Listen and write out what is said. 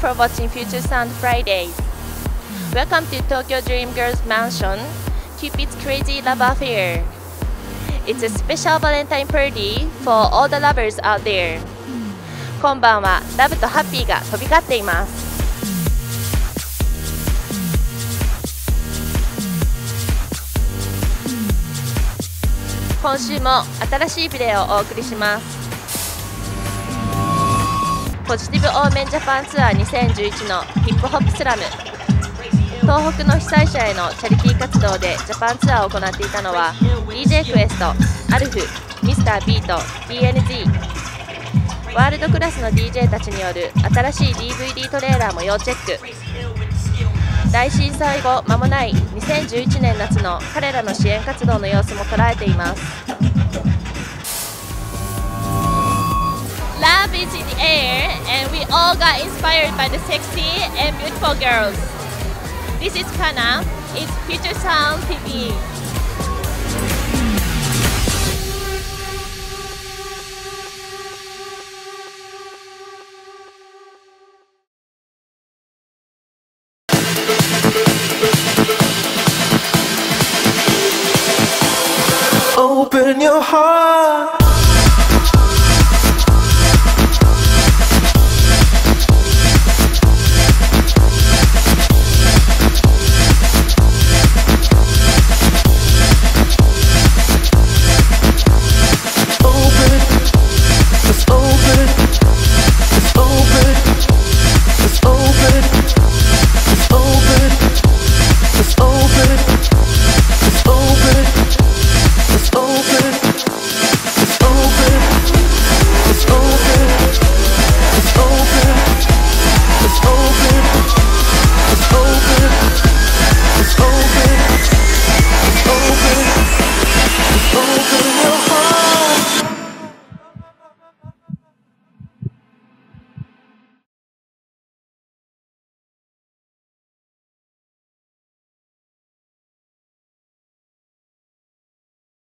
for watching Future Sound Fridays. Welcome to Tokyo Dream Girls Mansion, Cupid's Crazy Love Affair. It's a special Valentine party for all the lovers out there. 今晩はラブとハッピーが飛び交っています。今週も新しいビデオをお送りします。ポジティブオーメンジャパンツアー2011のヒップホップスラム。東北の被災者へのチャリティー活動でジャパンツアーを行っていたのは DJ クエスト、アルフ、ミスタービート、DNZ。ワールドクラスの DJ たちによる新しい DVD トレーラーも要チェック。大震災後間もない2011年夏の彼らの支援活動の様子も捉えています。Love is in the air and we all got inspired by the sexy and beautiful girls. This is Kana, it's Future Sound TV. Open your heart.